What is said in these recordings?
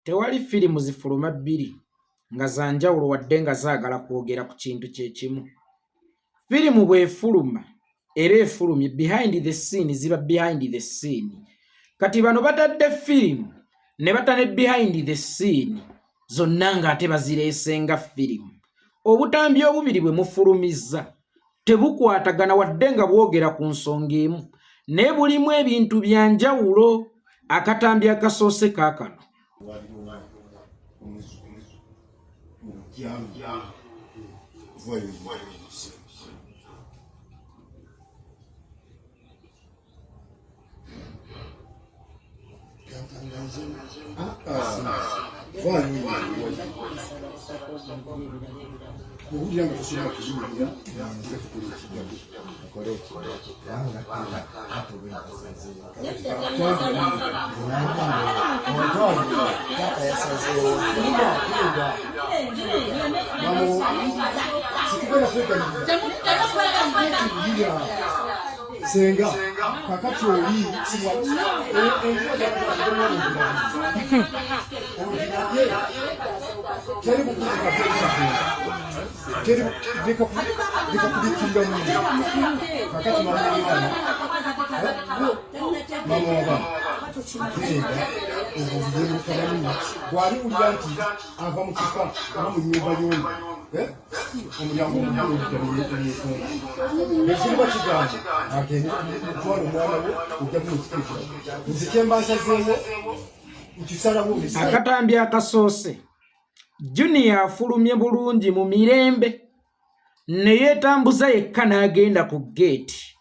Tewali firimu zifuluma bbiri nga za njawulo wadde nga zaagala kwogera ku kintu kye kimu. Firimu bw'efuluma era efulumye behind the scene ziba behind the scene. Kati bano batadde firimu ne batane behind the scene zonna ng'ate bazireese nga firimu. Obutambi obubiri bwe mufulumizza tebukwatagana wadde nga bwogera ku nsonga emu naye bulimu ebintu bya njawulo. Akatambi akasoose kaakano Senga kakati oli akatambi akasoose Junior afulumye bulungi mu mirembe ne yeetambuza yekka n'agenda ku geeti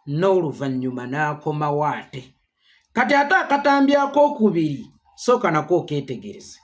n'oluvannyuma n'akomawo ate. Kati ate akatambi akookubiri sooka nako okeetegereze.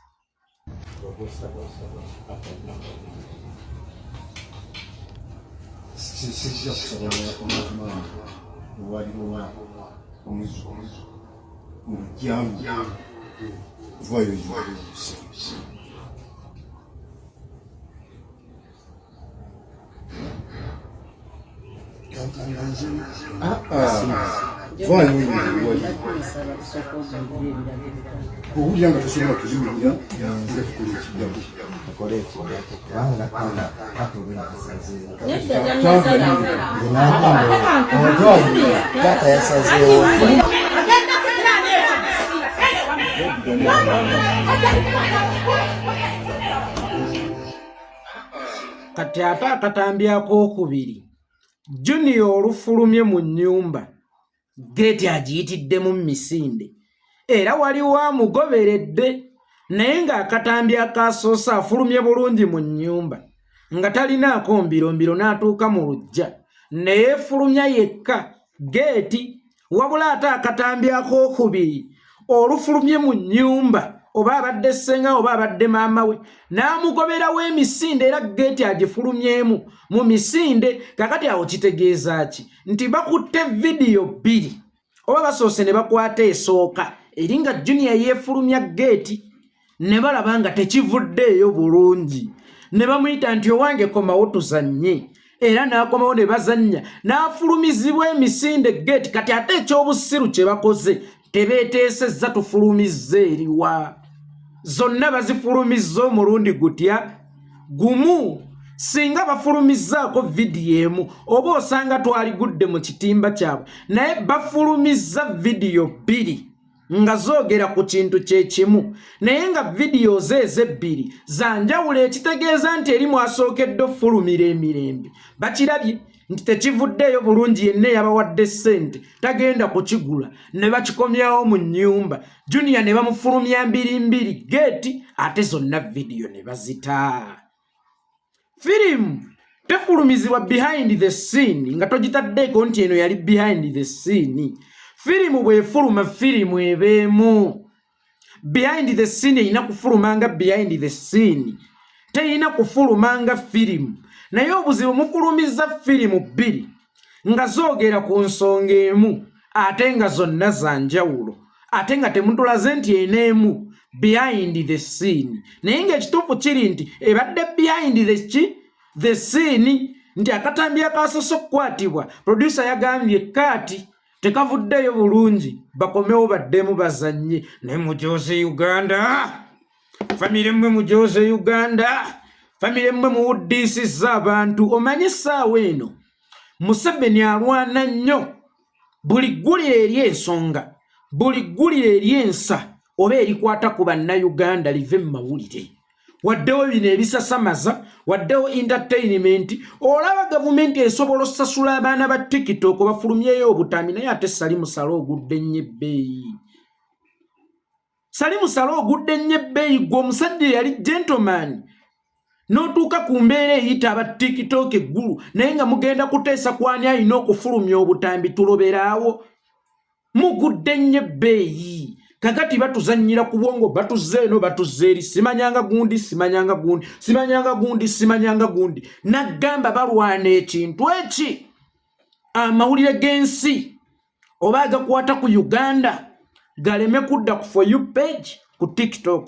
Kati ate akatambi akookubiri Junior olufulumye mu nnyumba geeti agiyitiddemu misinde era waliwo amugoberedde naye ng'akatambi akasoose afulumye bulungi mu nnyumba nga talinaako mbirombiro n'atuuka mu luggya ne yeefulumya yekka geeti. Wabula ate akatambi akookubiri olufulumye mu nnyumba oba abadde ssenga oba abadde maama we n'amugoberawo emisinde era geeti agifulumyemu mu misinde. Kakati awo kitegeeza ki? Nti bakutte vidiyo bbiri oba basoose ne bakwata esooka eri nga Junior yeefulumya geeti ne balaba nga tekivuddeeyo bulungi ne bamuyita nti owange komawo tuzannye era n'akomawo ne bazannya n'afulumizibwa emisinde geeti. Kati ate ekyobusiru kye bakoze tebeeteesezza tufulumizza eriwa zonna bazifulumizza omulundi gutya gumu. Singa bafulumizzaako vidiyo emu oba osanga twaligudde mu kitimba kyabwe naye bafulumizza vidiyo bbiri nga zoogera ku kintu kye kimu naye nga vidiyo zeeze bbiri za njawulo ekitegeeza nti eri mwasookedde ofulumira emirembe. Bakirabye nti tekivuddeeyo bulungi yenna yabawadde ssente tagenda kukigula ne bakikomyawo mu nnyumba. Junior ne bamufulumya mbiri geeti ate zonna vidiyo ne bazita. Firimu tefulumizibwa behind the scene nga togitaddeeko nti eno yali behind the scene. Firimu bw'efuluma firimu ebeemu. Behind the scene erina kufulumanga behind the scene, terina kufulumanga firimu. Naye obuzibu mufulumizza firimu bbiri nga zoogera ku nsonga emu ate nga zonna za njawulo ate nga temutulaze nti eneemu behind the scene. Naye ng'ekituufu kiri nti ebadde behind the scene nti akatambi akasoose okukwatibwa producer yagambye kaati tekavuddeyo bulungi bakomewo baddemu bazannye ne mujoozi Uganda. famire mmwe mujoze Uganda famire mmwe muwuddisiza abantu omanyi essaawa eno Museveni alwana nnyo buli ggulire eri ensonga buli ggulire eri ensa oba erikwata ku bannayuganda live mu mawulire waddewo bino ebisasamaza waddewo entertainment olaba gavumenti esobola osasula abaana ba TikTok bafulumyeyo obutambi naye ate Salimu Salo ogudde nnyo ebbeeyi Salimu Salo ogudde nnyo ebbeeyi gwe omusajja yali gentleman n'otuuka ku mbeera eyita aba TikTok eggulu naye nga mugenda kuteesa kwani alina okufulumya obutambi tuloberaawo mugudde nnyo ebbeeyi kakati batuzannyira ku bwongo batuzze eno batuzze eri simanyanga gundi simanyanga gundi simanyanga gundi simanyanga gundi nagamba balwana ekintu eki amawulire g'ensi oba agakwata ku Uganda galeme kudda ku For You page ku TikTok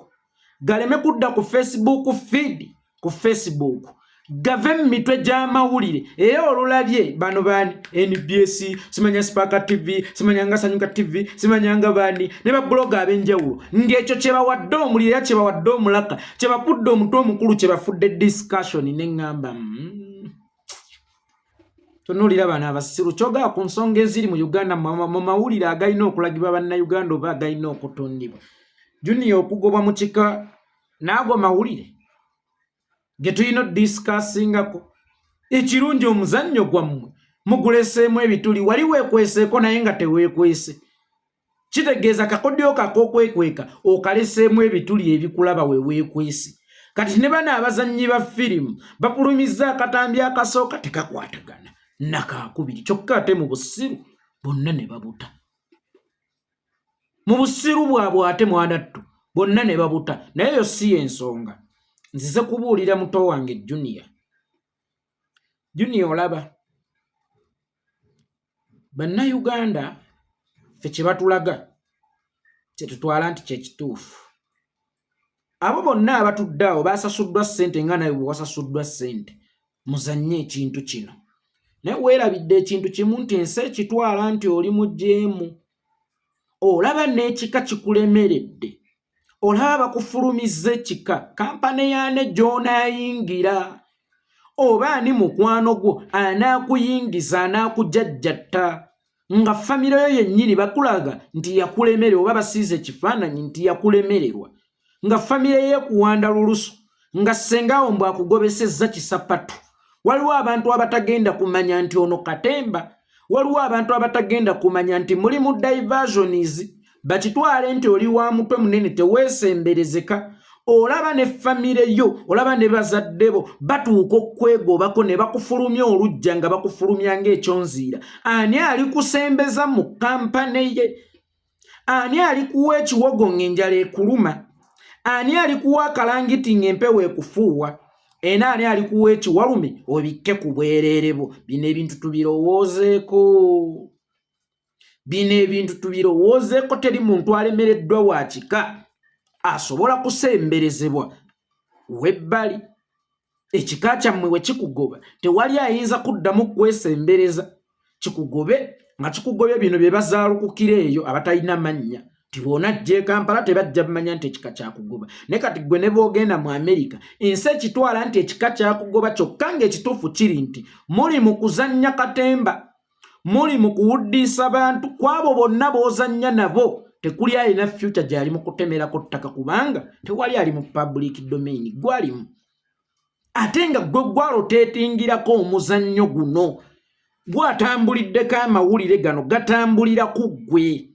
galeme kudda ku Facebook feed ku Facebook gave mu mitwe gy'amawulire era olulabye bano bani NBS simanya Spark TV simanyanga Sanyuka TV simanyanga bani ne ba blog abenjawulo ng'ekyo kye bawadde omulira kye bawadde omulaka kye bakudde omutwe omukulu kye bafudde discussion n'engamba tonulira bana abasiru kyoga ku nsonga eziri mu Uganda mu mawulire agalina okulagibwa bannayuganda oba agalina okutondibwa Junior okugobwa mu kika n'agwa mawulire getulina discussingako ekirungi omuzannyo gwammwe muguleseemu ebituli wali weekweseeko naye nga teweekwese kitegeeza kakodyo kakokwekweka okaleseemu ebituli ebikulaba weweekwese kati ne bana abazannyi ba firimu bapulumiza akatambi akasooka tekakwatagana nakakubiri kyokka ate mu busiru bonna ne babuta mu busiru bwabwe ate mwanattu bonna ne babuta naye yo si ensonga nzize kubuulira muto wange Junior olaba bannayuganda ffe kye batulaga kye tutwala nti kyekituufu abo bonna abatudde awo basasuddwa ssente nga naye bwe wasasuddwa ssente muzannye ekintu kino naye weerabidde ekintu kimu nti ensi ekitwala nti oli mujeemu olaba n'ekika kikulemeredde olaba bakufulumizza ekika kampani yaane gy'onaayingira oba ani mukwano gwo anaakuyingiza anaakujajjatta nga famire yo yennyini bakulaga nti yakulemere oba basiize ekifaananyi nti yakulemererwa nga famire ye kuwanda lulusu nga ssengawo mbw akugobesezza kisapatu waliwo abantu abatagenda kumanya nti ono katemba waliwo abantu abatagenda kumanya nti muli mu diversions bakitwale nti oli wa mutwe munene teweesemberezeka olaba ne famire yo olaba ne bazadde bo batuuka okwegobako ne bakufulumya olujja nga bakufulumya ng'ekyonziira ani ali kusembeza mu kampani ye ani ali kuwa ekiwogo ng'enjala ekuluma ani ali kuwa akalangiti ng'empewo ekufuuwa era ani ali kuwa ekiwalume obikke ku bwereere bwo bino ebintu tubirowoozeeko bino ebintu tubirowoozeeko teri muntu alemereddwa wa kika asobola kusemberezebwa webbali ekika kyammwe we kikugoba tewali ayinza kuddamu kwesembereza kikugobe nga kikugobye bino bye bazaalukukira eyo abatalina mannya tibona je Kampala tebajja bamanya nti ekika kyakugoba ne kati gwe ne boogenda mu America ensi ekitwala nti ekika kyakugoba kyokka ng'ekituufu kiri nti muli mu kuzannya katemba muli mu kuwuddisa abantu kwabo bonna b'ozannya nabo tekuli alina future gyali mu kutemerako ttaka kubanga tewali ali mu public domain gwalimu ate nga gwe gwaloteetingirako omuzannyo guno gwatambuliddeko amawulire gano gatambulira ku ggwe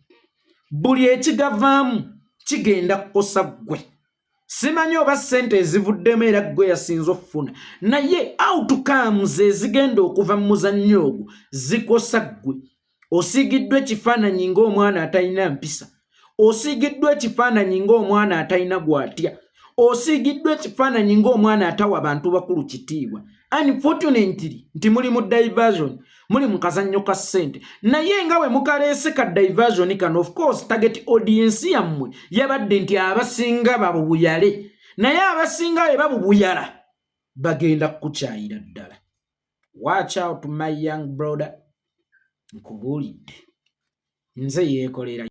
buli ekigavaamu kigenda kukosa ggwe simanyi oba ssente ezivuddemu era ggwe yasinza okufuna naye outcomes ezigenda okuva mu muzannyo ogwo zikosa ggwe osiigiddwa ekifaananyi ng'omwana atalina mpisa osiigiddwa ekifaananyi ng'omwana atalina gwatya osiigiddwa ekifaananyi ng'omwana atawa abantu bakulu kitiibwa unfortunately nti muli mu diversion muli mu kazannyo ka ssente naye nga bwe mukaleese ka diversion kano of course target audience yammwe yabadde nti abasinga babubuyale naye abasinga bwe babubuyala bagenda kukukyayira ddala. Watch out my young brother nkubuulidde nze yeekolera